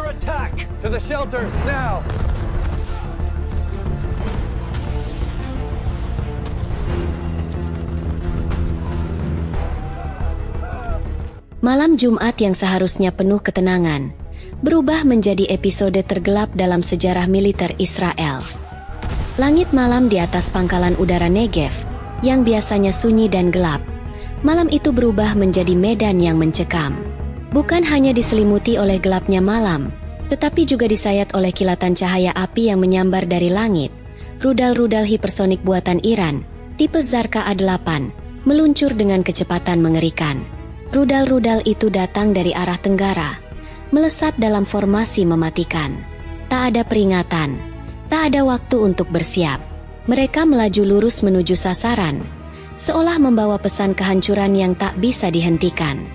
under attack! To the shelters, now! Malam Jumat yang seharusnya penuh ketenangan, berubah menjadi episode tergelap dalam sejarah militer Israel. Langit malam di atas pangkalan udara Negev, yang biasanya sunyi dan gelap, malam itu berubah menjadi medan yang mencekam. Bukan hanya diselimuti oleh gelapnya malam, tetapi juga disayat oleh kilatan cahaya api yang menyambar dari langit. Rudal-rudal hipersonik buatan Iran, tipe Zarqa A8, meluncur dengan kecepatan mengerikan. Rudal-rudal itu datang dari arah tenggara, melesat dalam formasi mematikan. Tak ada peringatan, tak ada waktu untuk bersiap. Mereka melaju lurus menuju sasaran, seolah membawa pesan kehancuran yang tak bisa dihentikan.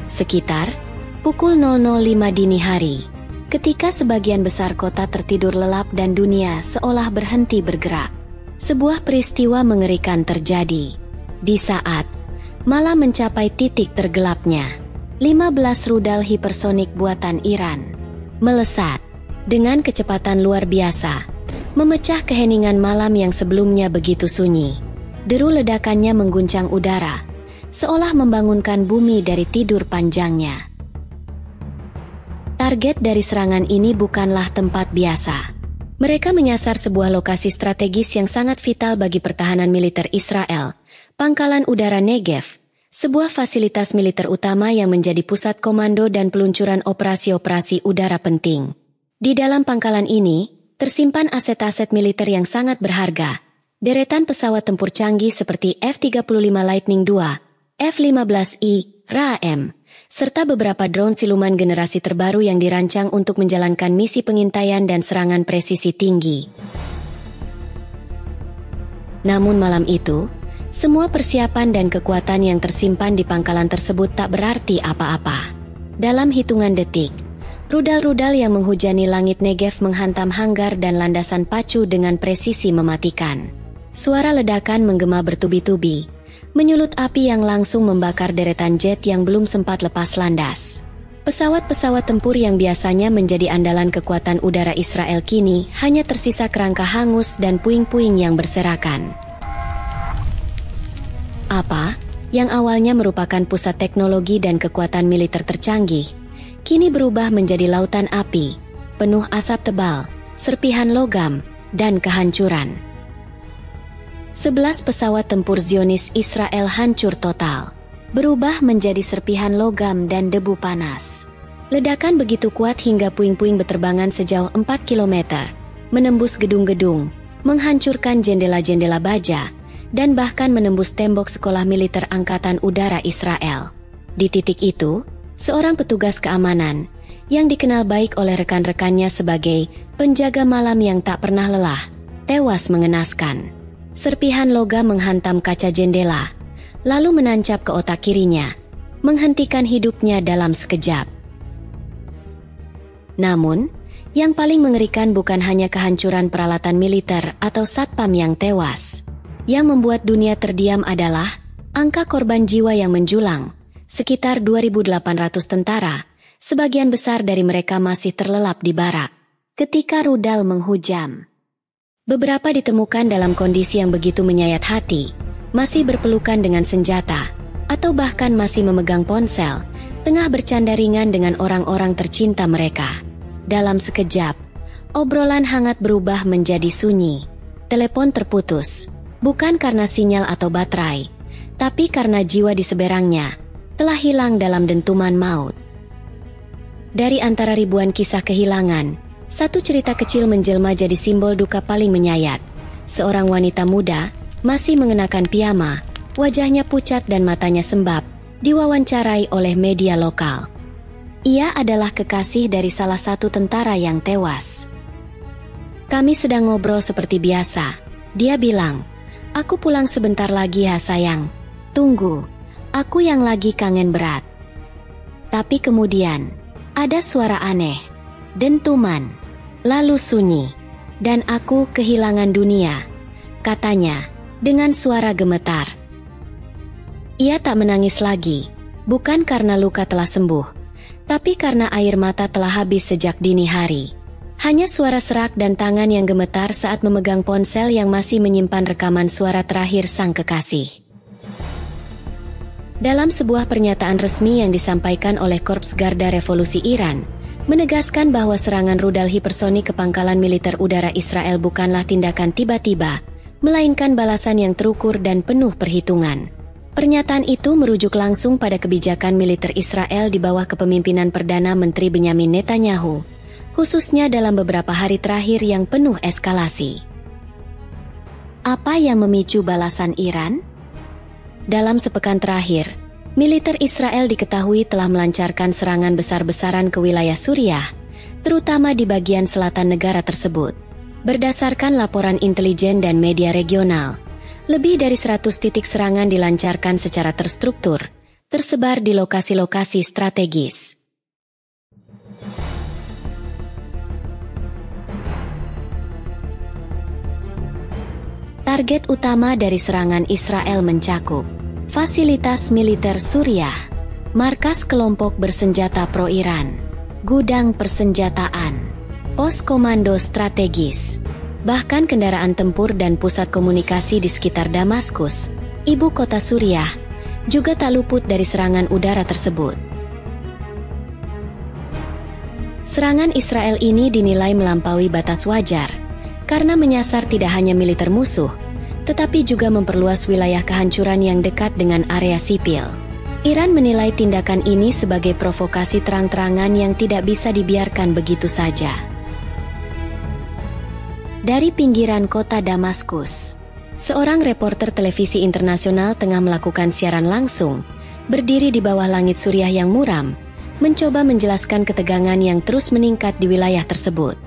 Sekitar pukul 00.05 dini hari, ketika sebagian besar kota tertidur lelap dan dunia seolah berhenti bergerak, sebuah peristiwa mengerikan terjadi. Di saat malam mencapai titik tergelapnya, 15 rudal hipersonik buatan Iran melesat dengan kecepatan luar biasa, memecah keheningan malam yang sebelumnya begitu sunyi. Deru ledakannya mengguncang udara, seolah membangunkan bumi dari tidur panjangnya. Target dari serangan ini bukanlah tempat biasa. Mereka menyasar sebuah lokasi strategis yang sangat vital bagi pertahanan militer Israel, Pangkalan Udara Negev, sebuah fasilitas militer utama yang menjadi pusat komando dan peluncuran operasi-operasi udara penting. Di dalam pangkalan ini, tersimpan aset-aset militer yang sangat berharga. Deretan pesawat tempur canggih seperti F-35 Lightning II, F-15I, Ra-M, serta beberapa drone siluman generasi terbaru yang dirancang untuk menjalankan misi pengintaian dan serangan presisi tinggi. Namun malam itu, semua persiapan dan kekuatan yang tersimpan di pangkalan tersebut tak berarti apa-apa. Dalam hitungan detik, rudal-rudal yang menghujani langit Negev menghantam hanggar dan landasan pacu dengan presisi mematikan. Suara ledakan menggema bertubi-tubi, menyulut api yang langsung membakar deretan jet yang belum sempat lepas landas. Pesawat-pesawat tempur yang biasanya menjadi andalan kekuatan udara Israel kini hanya tersisa kerangka hangus dan puing-puing yang berserakan. Apa yang awalnya merupakan pusat teknologi dan kekuatan militer tercanggih, kini berubah menjadi lautan api, penuh asap tebal, serpihan logam, dan kehancuran. 11 pesawat tempur Zionis Israel hancur total, berubah menjadi serpihan logam dan debu panas. Ledakan begitu kuat hingga puing-puing beterbangan sejauh 4 km, menembus gedung-gedung, menghancurkan jendela-jendela baja, dan bahkan menembus tembok sekolah militer Angkatan Udara Israel. Di titik itu, seorang petugas keamanan, yang dikenal baik oleh rekan-rekannya sebagai penjaga malam yang tak pernah lelah, tewas mengenaskan. Serpihan logam menghantam kaca jendela, lalu menancap ke otak kirinya, menghentikan hidupnya dalam sekejap. Namun, yang paling mengerikan bukan hanya kehancuran peralatan militer atau satpam yang tewas. Yang membuat dunia terdiam adalah angka korban jiwa yang menjulang, sekitar 2.800 tentara, sebagian besar dari mereka masih terlelap di barak ketika rudal menghujam. Beberapa ditemukan dalam kondisi yang begitu menyayat hati, masih berpelukan dengan senjata, atau bahkan masih memegang ponsel, tengah bercanda ringan dengan orang-orang tercinta mereka. Dalam sekejap, obrolan hangat berubah menjadi sunyi. Telepon terputus, bukan karena sinyal atau baterai, tapi karena jiwa di seberangnya telah hilang dalam dentuman maut. Dari antara ribuan kisah kehilangan, satu cerita kecil menjelma jadi simbol duka paling menyayat. Seorang wanita muda, masih mengenakan piyama, wajahnya pucat dan matanya sembab, diwawancarai oleh media lokal. Ia adalah kekasih dari salah satu tentara yang tewas. "Kami sedang ngobrol seperti biasa," dia bilang. "Aku pulang sebentar lagi ya sayang. Tunggu, aku yang lagi kangen berat." Tapi kemudian, ada suara aneh, dentuman, lalu sunyi, dan aku kehilangan dunia, katanya, dengan suara gemetar. Ia tak menangis lagi, bukan karena luka telah sembuh, Tapi karena air mata telah habis sejak dini hari, hanya suara serak dan tangan yang gemetar saat memegang ponsel yang masih menyimpan rekaman suara terakhir sang kekasih. Dalam sebuah pernyataan resmi yang disampaikan oleh Korps Garda Revolusi Iran, menegaskan bahwa serangan rudal hipersonik ke pangkalan militer udara Israel bukanlah tindakan tiba-tiba, melainkan balasan yang terukur dan penuh perhitungan. Pernyataan itu merujuk langsung pada kebijakan militer Israel di bawah kepemimpinan Perdana Menteri Benyamin Netanyahu, khususnya dalam beberapa hari terakhir yang penuh eskalasi. Apa yang memicu balasan Iran? Dalam sepekan terakhir, militer Israel diketahui telah melancarkan serangan besar-besaran ke wilayah Suriah, terutama di bagian selatan negara tersebut. Berdasarkan laporan intelijen dan media regional, lebih dari 100 titik serangan dilancarkan secara terstruktur, tersebar di lokasi-lokasi strategis. Target utama dari serangan Israel mencakup fasilitas militer Suriah, markas kelompok bersenjata pro-Iran, gudang persenjataan, pos komando strategis, bahkan kendaraan tempur dan pusat komunikasi di sekitar Damaskus, ibu kota Suriah, juga tak luput dari serangan udara tersebut. Serangan Israel ini dinilai melampaui batas wajar, karena menyasar tidak hanya militer musuh, tetapi juga memperluas wilayah kehancuran yang dekat dengan area sipil. Iran menilai tindakan ini sebagai provokasi terang-terangan yang tidak bisa dibiarkan begitu saja. Dari pinggiran kota Damaskus, seorang reporter televisi internasional tengah melakukan siaran langsung, berdiri di bawah langit Suriah yang muram, mencoba menjelaskan ketegangan yang terus meningkat di wilayah tersebut.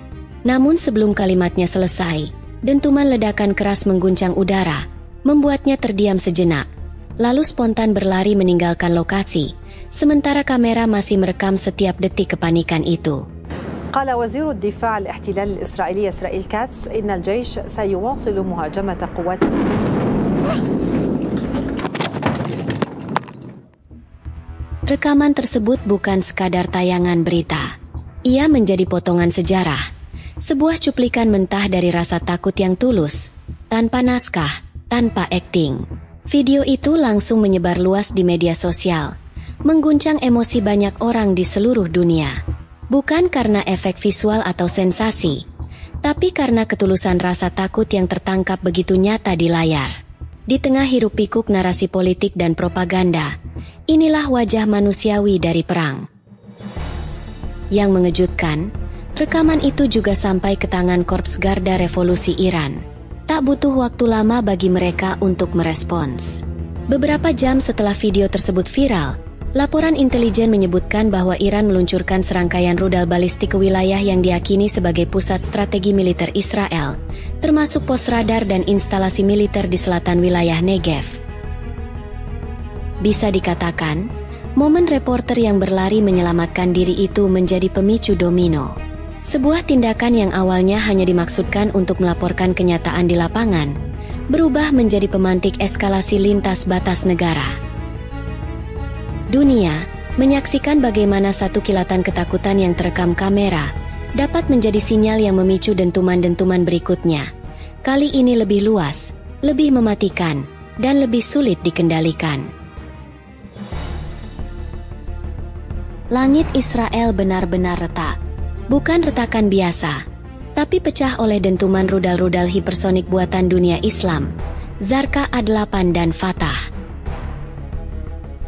Namun sebelum kalimatnya selesai, dentuman ledakan keras mengguncang udara, membuatnya terdiam sejenak, lalu spontan berlari meninggalkan lokasi, sementara kamera masih merekam setiap detik kepanikan itu. قال وزير الدفاع الاحتلال الإسرائيلي إسرائيل كاتس إن الجيش سيواصل مهاجمة قوات. Rekaman tersebut bukan sekadar tayangan berita. Ia menjadi potongan sejarah, sebuah cuplikan mentah dari rasa takut yang tulus, tanpa naskah, tanpa akting. Video itu langsung menyebar luas di media sosial, mengguncang emosi banyak orang di seluruh dunia. Bukan karena efek visual atau sensasi, tapi karena ketulusan rasa takut yang tertangkap begitu nyata di layar. Di tengah hiruk-pikuk narasi politik dan propaganda, inilah wajah manusiawi dari perang. Yang mengejutkan, rekaman itu juga sampai ke tangan Korps Garda Revolusi Iran. Tak butuh waktu lama bagi mereka untuk merespons. Beberapa jam setelah video tersebut viral, laporan intelijen menyebutkan bahwa Iran meluncurkan serangkaian rudal balistik ke wilayah yang diyakini sebagai pusat strategi militer Israel, termasuk pos radar dan instalasi militer di selatan wilayah Negev. Bisa dikatakan, momen reporter yang berlari menyelamatkan diri itu menjadi pemicu domino. Sebuah tindakan yang awalnya hanya dimaksudkan untuk melaporkan kenyataan di lapangan, berubah menjadi pemantik eskalasi lintas batas negara. Dunia menyaksikan bagaimana satu kilatan ketakutan yang terekam kamera dapat menjadi sinyal yang memicu dentuman-dentuman berikutnya. Kali ini lebih luas, lebih mematikan, dan lebih sulit dikendalikan. Langit Israel benar-benar retak. Bukan retakan biasa, tapi pecah oleh dentuman rudal-rudal hipersonik buatan dunia Islam, Zarqa A8 dan Fatah.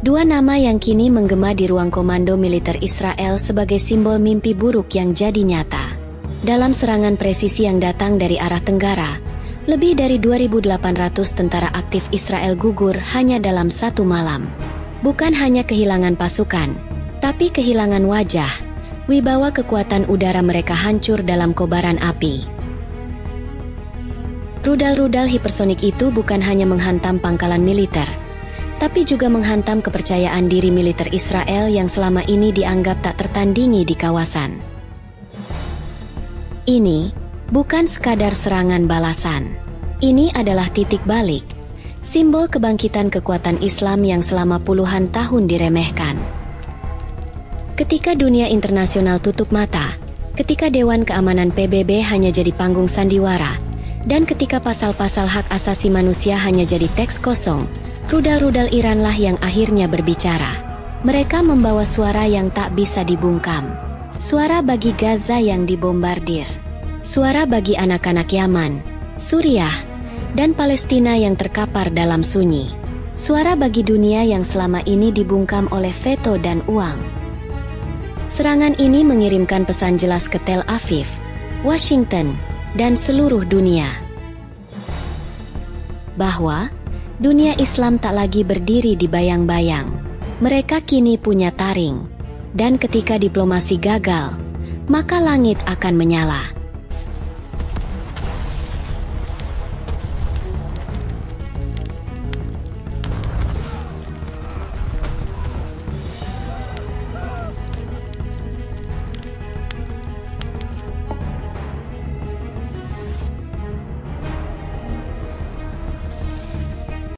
Dua nama yang kini menggema di ruang komando militer Israel sebagai simbol mimpi buruk yang jadi nyata. Dalam serangan presisi yang datang dari arah tenggara, lebih dari 2.800 tentara aktif Israel gugur hanya dalam satu malam. Bukan hanya kehilangan pasukan, tapi kehilangan wajah. Wibawa kekuatan udara mereka hancur dalam kobaran api. Rudal-rudal hipersonik itu bukan hanya menghantam pangkalan militer, tapi juga menghantam kepercayaan diri militer Israel yang selama ini dianggap tak tertandingi di kawasan. Ini bukan sekadar serangan balasan. Ini adalah titik balik, simbol kebangkitan kekuatan Islam yang selama puluhan tahun diremehkan. Ketika dunia internasional tutup mata, ketika Dewan Keamanan PBB hanya jadi panggung sandiwara, dan ketika pasal-pasal hak asasi manusia hanya jadi teks kosong, rudal-rudal Iranlah yang akhirnya berbicara. Mereka membawa suara yang tak bisa dibungkam. Suara bagi Gaza yang dibombardir. Suara bagi anak-anak Yaman, Suriah, dan Palestina yang terkapar dalam sunyi. Suara bagi dunia yang selama ini dibungkam oleh veto dan uang. Serangan ini mengirimkan pesan jelas ke Tel Aviv, Washington, dan seluruh dunia bahwa dunia Islam tak lagi berdiri di bayang-bayang. Mereka kini punya taring, dan ketika diplomasi gagal, maka langit akan menyala.